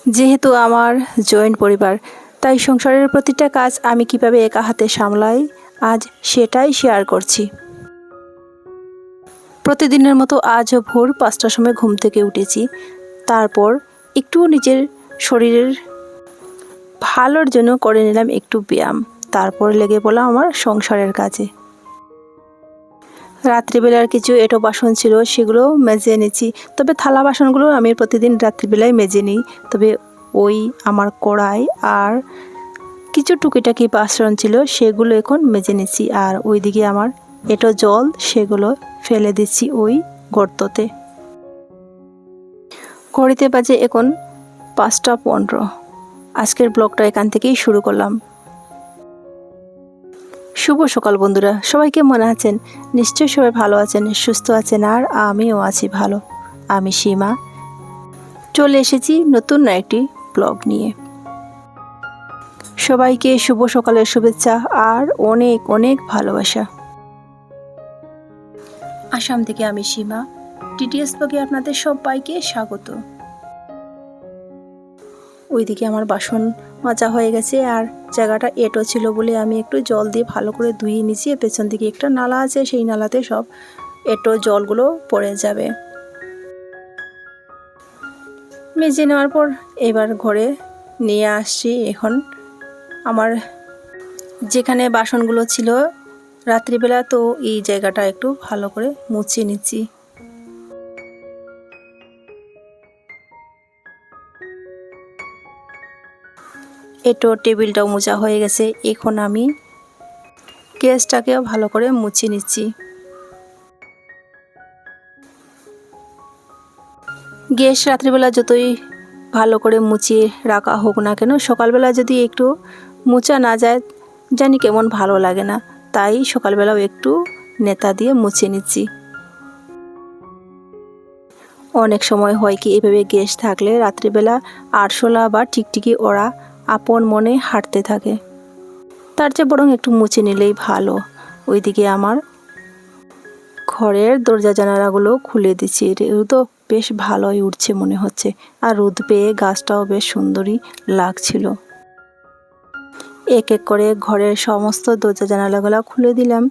যেহেতু আমার জয়েন্ট পরিবার, তাই সংসারের প্রতিটা কাজ আমি কিভাবে একা হাতে সামলাই আজ সেটাই শেয়ার করছি। প্রতিদিনের মতো আজও ভোর 5টার সময় ঘুম থেকে উঠেছি। তারপর একটু নিজের শরীরের ভালোর জন্য করে নিলাম একটু ব্যায়াম। তারপর লেগে পড়লাম আমার সংসারের কাজে। রাত্রিবেলার কিছু এঁটো বাসন ছিল, সেগুলো মেজে এনেছি। তবে থালা বাসনগুলো আমি প্রতিদিন রাত্রিবেলায় মেজে নিই। তবে ওই আমার কড়াই আর কিছু টুকিটাকি বাসন ছিল, সেগুলো এখন মেজে নিচ্ছি। আর ওইদিকে আমার এঁটো জল, সেগুলো ফেলে দিচ্ছি ওই গর্ততে। ঘড়িতে বাজে এখন 5টা 15। আজকের ব্লগটা এখান থেকেই শুরু করলাম। শুভ সকাল বন্ধুরা, সবাই কেমন আছেন? নিশ্চয়ই সবাই ভালো আছেন, সুস্থ আছেন, আর আমিও আছি ভালো। আমি সীমা চলে এসেছি নতুন একটি ব্লগ নিয়ে। সবাইকে শুভ সকালের শুভেচ্ছা আর অনেক অনেক ভালোবাসা। আসাম থেকে আমি সীমা, টিটিএস ব্লগে আপনাদের সবাইকে স্বাগত। ওইদিকে আমার বাসন মাজা হয়ে গেছে, আর জায়গাটা এঁটো ছিল বলে আমি একটু জল দিয়ে ভালো করে ধুয়ে নিচ্ছি। পেছন দিকে একটা নালা আছে, সেই নালাতে সব এঁটো জলগুলো পড়ে যাবে। মেজে নেওয়ার পর এবার ঘরে নিয়ে আসছি। এখন আমার যেখানে বাসনগুলো ছিল রাত্রিবেলা, তো এই জায়গাটা একটু ভালো করে মুছে নিচ্ছি। এঁটো টেবিলটাও মোছা হয়ে গেছে। এখন আমি গ্যাসটাকেও ভালো করে মুছে নিচ্ছি। গ্যাস রাত্রিবেলা যতই ভালো করে মুছিয়ে রাখা হোক না কেন, সকালবেলা যদি একটু মোছা না যায় জানি কেমন ভালো লাগে না। তাই সকালবেলাও একটু নেতা দিয়ে মুছে নিচ্ছি। অনেক সময় হয় কি, এভাবে গ্যাস থাকলে রাত্রিবেলা আরশোলা বা টিকটিকি ওরা আপন মনে হাঁটতে থাকে। তার চেয়ে বরং একটু মুছে নিলেই ভালো। ওইদিকে আমার ঘরের দরজা জানালাগুলো খুলে দিচ্ছি। রোদ বেশ ভালোই উঠছে মনে হচ্ছে, আর রোদ পেয়ে গাছটাও বেশ সুন্দরই লাগছিল। এক এক করে ঘরের সমস্ত দরজা জানালাগুলো খুলে দিলাম।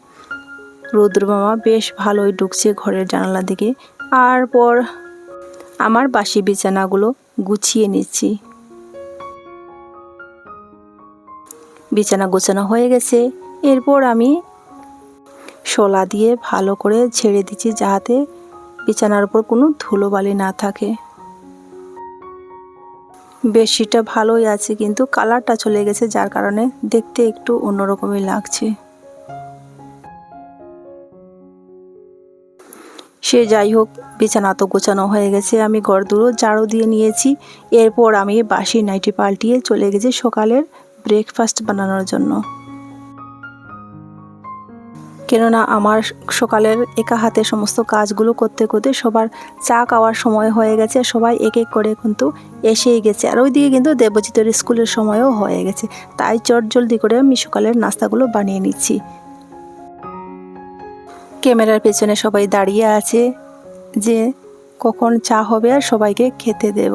রৌদ্র মামা বেশ ভালোই ঢুকছে ঘরের জানালা দিকে। আর পর আমার বাসি বিছানাগুলো গুছিয়ে নিচ্ছি। বিছানা গোছানো হয়ে গেছে। এরপর আমি শলা দিয়ে ভালো করে ঝেড়ে দিচ্ছি, যাতে বিছানার উপর কোনো ধুলোবালি না থাকে। বেডশিটটা ভালোই আছে, কিন্তু কালারটা চলে গেছে, যার কারণে দেখতে একটু অন্যরকমই লাগছে। সে যাই হোক, বিছানা তো গোছানো হয়ে গেছে। আমি ঘরদুয়ারও ঝাড়ু দিয়ে নিয়েছি। এরপর আমি বাসি নাইটি পাল্টিয়ে চলে গেছি সকালের ব্রেকফাস্ট বানানোর জন্য। কেননা আমার সকালের একা হাতে সমস্ত কাজগুলো করতে করতে সবার চা খাওয়ার সময় হয়ে গেছে। সবাই এক এক করে কিন্তু এসেই গেছে, আর ওইদিকে কিন্তু দেবজিতের স্কুলের সময়ও হয়ে গেছে। তাই চটজলদি করে আমি সকালের নাস্তাগুলো বানিয়ে নিচ্ছি। ক্যামেরার পেছনে সবাই দাঁড়িয়ে আছে যে কখন চা হবে আর সবাইকে খেতে দেব।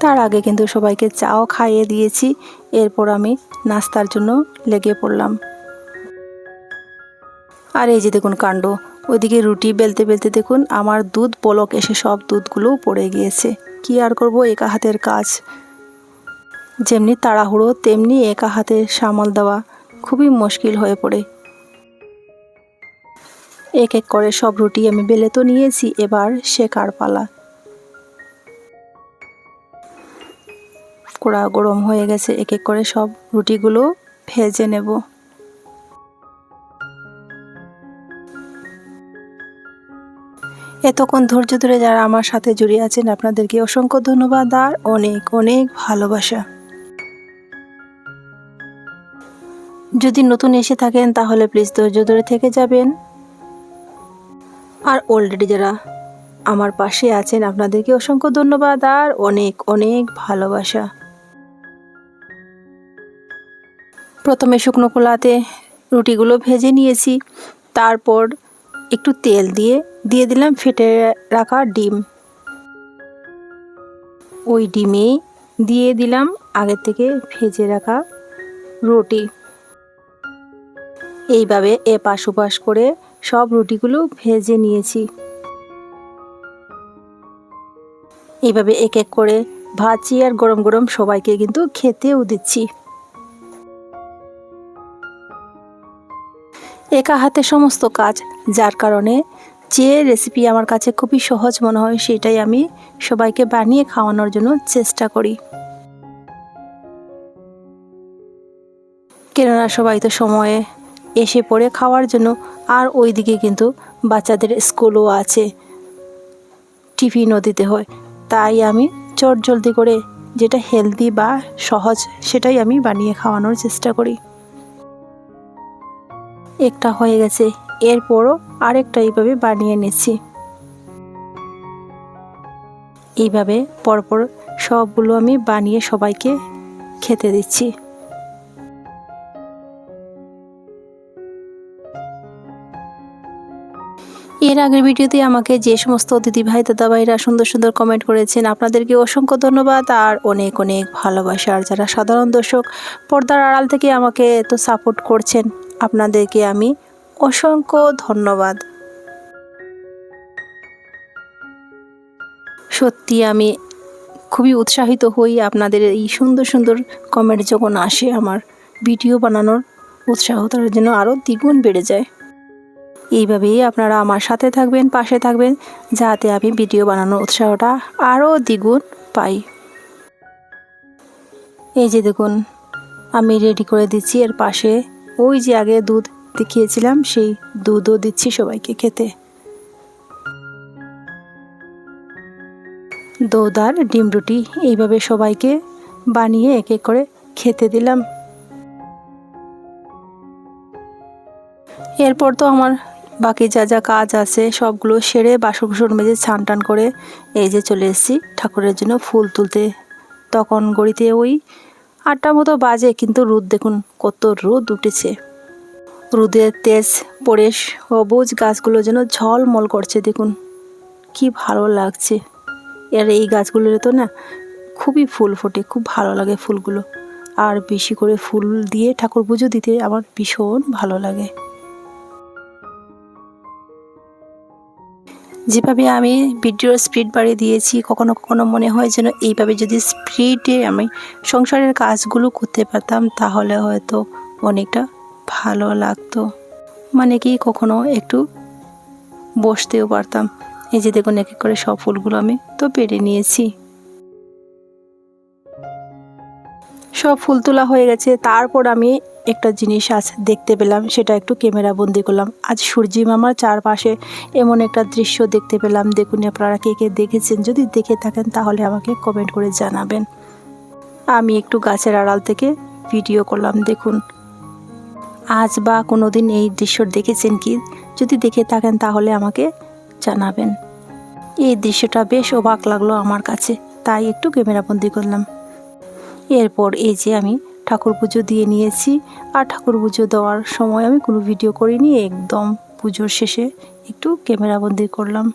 তার আগে কিন্তু সবাইকে চাও খাইয়ে দিয়েছি। এরপর আমি নাস্তার জন্য লেগে পড়লাম। আর এই যে দেখুন কাণ্ড, ওইদিকে রুটি বেলতে বেলতে দেখুন আমার দুধ বলক এসে সব দুধগুলো পড়ে গিয়েছে। কি আর করব, একা হাতের কাজ। যেমনি তাড়াহুড়ো তেমনি একা হাতে সামাল দেওয়া খুবই মুশকিল হয়ে পড়ে। এক এক করে সব রুটি আমি বেলে তো নিয়েছি, এবার শেকার পালা। কড়া গরম হয়ে গেছে, এক এক করে সব রুটিগুলো ভেজে নেব। এতক্ষণ ধৈর্য ধরে যারা আমার সাথে জড়িয়ে আছেন, আপনাদেরকে অসংখ্য ধন্যবাদ আর অনেক অনেক ভালোবাসা। যদি নতুন এসে থাকেন তাহলে প্লিজ ধৈর্য ধরে থেকে যাবেন। আর অলরেডি যারা আমার পাশে আছেন, আপনাদেরকে অসংখ্য ধন্যবাদ আর অনেক অনেক ভালোবাসা। প্রথমে শুকনো কড়াতে রুটিগুলো ভেজে নিয়েছি। তারপর একটু তেল দিয়ে দিলাম ফেটে রাখা ডিম। ওই ডিমেই দিয়ে দিলাম আগে থেকে ভেজে রাখা রুটি। এইভাবে এপাশ ওপাশ করে সব রুটিগুলো ভেজে নিয়েছি। এইভাবে এক এক করে ভাজছি আর গরম গরম সবাইকে কিন্তু খেতেও দিচ্ছি। একা হাতে সমস্ত কাজ, যার কারণে যে রেসিপি আমার কাছে খুবই সহজ মনে হয় সেটাই আমি সবাইকে বানিয়ে খাওয়ানোর জন্য চেষ্টা করি। কেননা সবাই তো সময়ে এসে পড়ে খাওয়ার জন্য, আর ওইদিকে কিন্তু বাচ্চাদের স্কুলও আছে, টিফিনও দিতে হয়। তাই আমি চটজলদি করে যেটা হেলদি বা সহজ সেটাই আমি বানিয়ে খাওয়ানোর চেষ্টা করি। একটা হয়ে গেছে, এরপরও আরেকটা এইভাবে বানিয়ে নিচ্ছি। এইভাবে পরপর সবগুলো আমি বানিয়ে সবাইকে খেতে দিচ্ছি। এর আগের ভিডিওতে আমাকে যে সমস্ত দিদি ভাই দাদা ভাইরা সুন্দর সুন্দর কমেন্ট করেছেন, আপনাদেরকে অসংখ্য ধন্যবাদ আর অনেক অনেক ভালোবাসা। আর যারা সাধারণ দর্শক পর্দার আড়াল থেকে আমাকে এত সাপোর্ট করছেন, আপনাদেরকে আমি অসংখ্য ধন্যবাদ। সত্যি আমি খুবই উৎসাহিত হই আপনাদের এই সুন্দর সুন্দর কমেন্ট যখন আসে, আমার ভিডিও বানানোর উৎসাহ তার জন্য আরও দ্বিগুণ বেড়ে যায়। এইভাবেই আপনারা আমার সাথে থাকবেন, পাশে থাকবেন, যাতে আমি ভিডিও বানানোর উৎসাহটা আরও দ্বিগুণ পাই। এই যে দেখুন আমি রেডি করে দিচ্ছি, এর পাশে ওই যে আগে দুধ দেখিয়েছিলাম সেই দুধও দিচ্ছি সবাইকে খেতে। দুধ আর ডিম রুটি এইভাবে সবাইকে বানিয়ে এক এক করে খেতে দিলাম। এরপর তো আমার বাকি যা যা কাজ আছে সবগুলো সেরে বাসন কুসন মেজে স্নান টান করে এই যে চলে এসেছি ঠাকুরের জন্য ফুল তুলতে। তখন গড়িতে ওই 8টার মতো বাজে, কিন্তু রোদ দেখুন কত রোদ উঠেছে। রোদের তেজ পড়ে সবুজ গাছগুলো যেন ঝলমল করছে, দেখুন কি ভালো লাগছে। আর এই গাছগুলোর তো না খুবই ফুল ফোটে, খুব ভালো লাগে ফুলগুলো। আর বেশি করে ফুল দিয়ে ঠাকুর পুজো দিতে আমার ভীষণ ভালো লাগে। যেভাবে আমি ভিডিওর স্পিড বাড়িয়ে দিয়েছি, কখনো কখনো মনে হয় যেন এইভাবে যদি স্পিডে আমি সংসারের কাজগুলো করতে পারতাম তাহলে হয়তো অনেকটা ভালো লাগতো। মানে কি কখনো একটু বসতেও পারতাম। এই যে দেখুন এক এক করে সব ফুলগুলো আমি তো পেরে নিয়েছি। সব ফুল তোলা হয়ে গেছে। তারপর আমি একটা জিনিস আজ দেখতে পেলাম, সেটা একটু ক্যামেরা বন্দি করলাম। আজ সূর্যি মামার চারপাশে এমন একটা দৃশ্য দেখতে পেলাম। দেখুন আপনারা কে কে দেখেছেন, যদি দেখে থাকেন তাহলে আমাকে কমেন্ট করে জানাবেন। আমি একটু গাছের আড়াল থেকে ভিডিও করলাম। দেখুন আজ বা কোনো দিন এই দৃশ্য দেখেছেন কি, যদি দেখে থাকেন তাহলে আমাকে জানাবেন। এই দৃশ্যটা বেশ অবাক লাগলো আমার কাছে, তাই একটু ক্যামেরা বন্দি করলাম। এরপর এই যে আমি ঠাকুর পুজো দিয়ে নিয়েছি। আর ঠাকুর পুজো দেওয়ার সময় আমি কোনো ভিডিও করিনি, একদম পুজোর শেষে একটু ক্যামেরা বন্দি করলাম।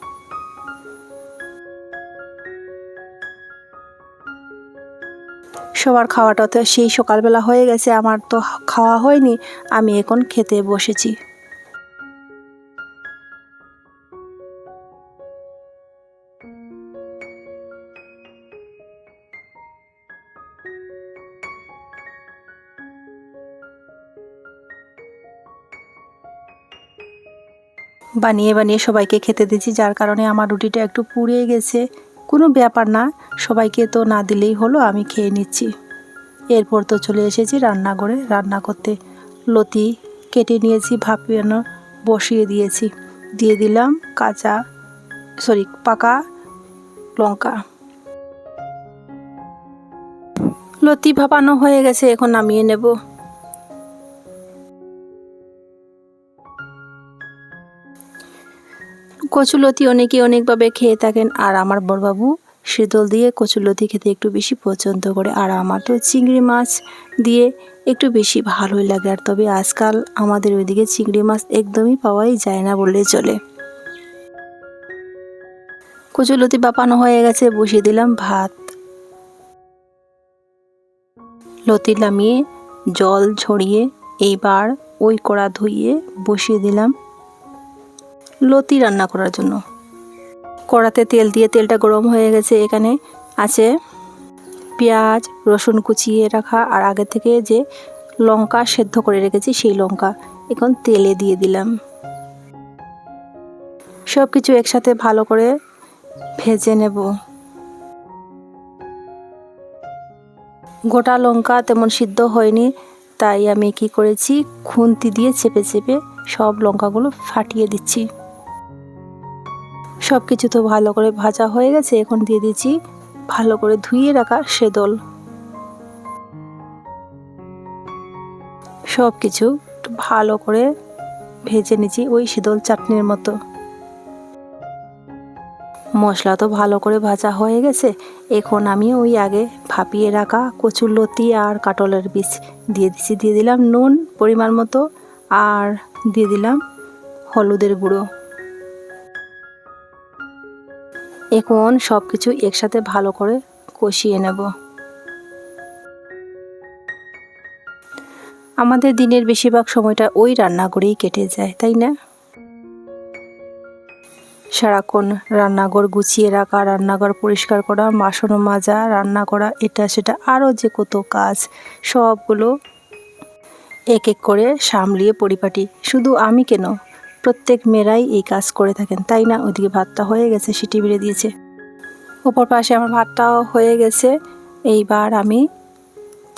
সবার খাওয়াটা তো সেই সকালবেলা হয়ে গেছে, আমার তো খাওয়া হয়নি। আমি এখন খেতে বসেছি। বানিয়ে বানিয়ে সবাইকে খেতে দিচ্ছি, যার কারণে আমার রুটিটা একটু পুড়ে গেছে। কোনো ব্যাপার না, সবাইকে তো না দিলেই হলো, আমি খেয়ে নিচ্ছি। এরপর তো চলে এসেছি রান্নাঘরে রান্না করতে। লতি কেটে নিয়েছি, ভাপিয়ে বসিয়ে দিয়েছি। দিয়ে দিলাম পাকা লঙ্কা। লতি ভাপানো হয়ে গেছে, এখন নামিয়ে নেব। কচুলতি অনেকে অনেকভাবে খেয়ে থাকেন, আর আমার বড়বাবু শীতল দিয়ে কচুলতি খেতে একটু বেশি পছন্দ করে। আর আমার তো চিংড়ি মাছ দিয়ে একটু বেশি ভালোই লাগে। আর তবে আজকাল আমাদের ওইদিকে চিংড়ি মাছ একদমই পাওয়াই যায় না বললেই চলে। কচুলতি বাপানো হয়ে গেছে, বসিয়ে দিলাম ভাত। লতি নামিয়ে জল ঝরিয়ে এইবার ওই কড়া ধুইয়ে বসিয়ে দিলাম লতি রান্না করার জন্য। কড়াতে তেল দিয়ে তেলটা গরম হয়ে গেছে। এখানে আছে পেঁয়াজ, রসুন কুচিয়ে রাখা আর আগে থেকে যে লঙ্কা সেদ্ধ করে রেখেছি সেই লঙ্কা এখন তেলে দিয়ে দিলাম। সব কিছু একসাথে ভালো করে ভেজে নেব। গোটা লঙ্কা তেমন সিদ্ধ হয়নি, তাই আমি কি করেছি খুন্তি দিয়ে চেপে চেপে সব লঙ্কাগুলো ফাটিয়ে দিচ্ছি। সব কিছু তো ভালো করে ভাজা হয়ে গেছে। এখন দিয়ে দিচ্ছি ভালো করে ধুয়ে রাখা সেদল। সব কিছু ভালো করে ভেজে নিচ্ছি ওই সেদল চাটনির মতো। মশলা তো ভালো করে ভাজা হয়ে গেছে। এখন আমি ওই আগে ভাপিয়ে রাখা কচুরলতি আর কাঁঠালের বীজ দিয়ে দিচ্ছি। দিয়ে দিলাম নুন পরিমাণ মতো আর দিয়ে দিলাম হলুদের গুঁড়ো। এখন সব কিছু একসাথে ভালো করে কষিয়ে নেব। আমাদের দিনের বেশিরভাগ সময়টা ওই রান্না করেই কেটে যায়, তাই না? সারাক্ষণ রান্নাঘর গুছিয়ে রাখা, রান্নাঘর পরিষ্কার করা, বাসন মাজা, রান্না করা, এটা সেটা আরও যে কত কাজ, সবগুলো এক এক করে সামলিয়ে পরিপাটি। শুধু আমি কেন, প্রত্যেক মেয়েরাই এই কাজ করে থাকেন, তাই না? ওইদিকে ভাতটা হয়ে গেছে, সিটি বেড়ে দিয়েছে। ওপর পাশে আমার ভাতটাও হয়ে গেছে। এইবার আমি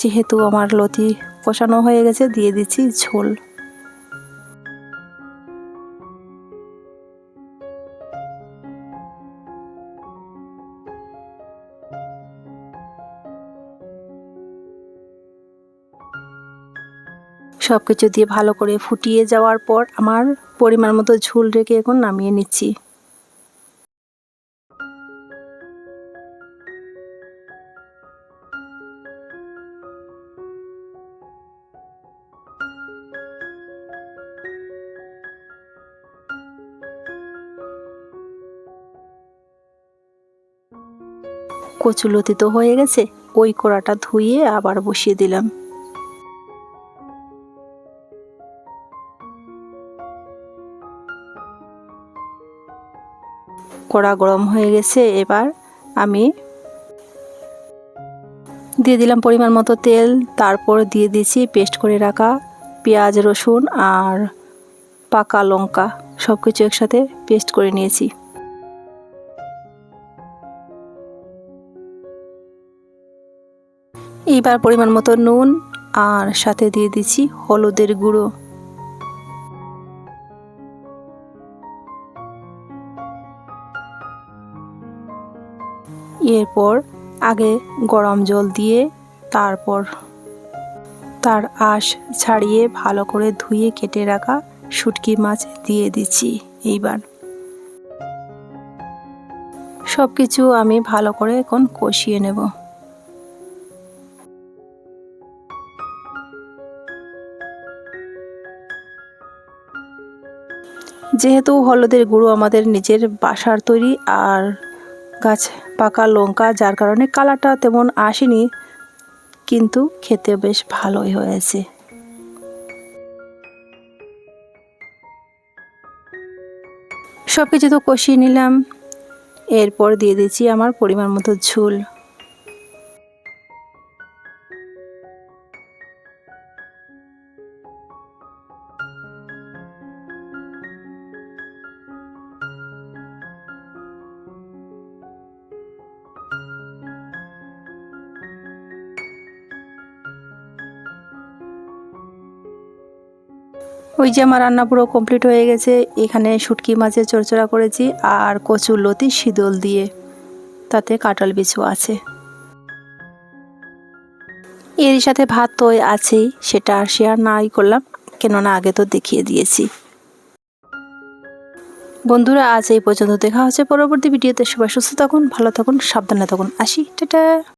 যেহেতু আমার লতি কষানো হয়ে গেছে দিয়ে দিচ্ছি ঝোল। সব কিছু দিয়ে ভালো করে ফুটিয়ে যাওয়ার পর আমার পরিমাণ মতো ঝোল রেখে এখন নামিয়ে নিচ্ছি। কচুলতি তো হয়ে গেছে, ওই কড়াটা ধুয়ে আবার বসিয়ে দিলাম। কড়া গরম হয়ে গেছে। এবার আমি দিয়ে দিলাম পরিমাণ মতো তেল, তারপর দিয়ে দিয়েছি পেস্ট করে রাখা পেঁয়াজ, রসুন আর পাকা লঙ্কা, সব কিছু একসাথে পেস্ট করে নিয়েছি। এইবার পরিমাণ মতো নুন আর সাথে দিয়ে দিচ্ছি হলুদের গুঁড়ো। এরপর আগে গরম জল দিয়ে তারপর তার আঁশ ছাড়িয়ে ভালো করে ধুয়ে কেটে রাখা শুটকি মাছ দিয়ে দিচ্ছি। এইবার সব কিছু আমি ভালো করে এখন কষিয়ে নেব। যেহেতু হলুদের গুঁড়ো আমাদের নিজের বাসার তৈরি আর গাছ পাকা লঙ্কা, যার কারণে কালারটা তেমন আসেনি, কিন্তু খেতে বেশ ভালোই হয়েছে। সব কিছু তো কষিয়ে নিলাম। এরপর দিয়ে দিচ্ছি আমার পরিমাণ মতো ঝোল। ওই যে আমার রান্না পুরো কমপ্লিট হয়ে গেছে। এখানে শুটকি মাছের চড়চড়া করেছি আর কচুরলতি শীতল দিয়ে, তাতে কাঁঠাল বিচু আছে। এর সাথে ভাত তো আছেই, সেটা আর শেয়ার নাই করলাম, কেননা আগে তো দেখিয়ে দিয়েছি। বন্ধুরা আজ এই পর্যন্ত, দেখা হচ্ছে পরবর্তী ভিডিওতে। সবাই সুস্থ থাকুন, ভালো থাকুন, সাবধানে থাকুন। আসি, টাটা।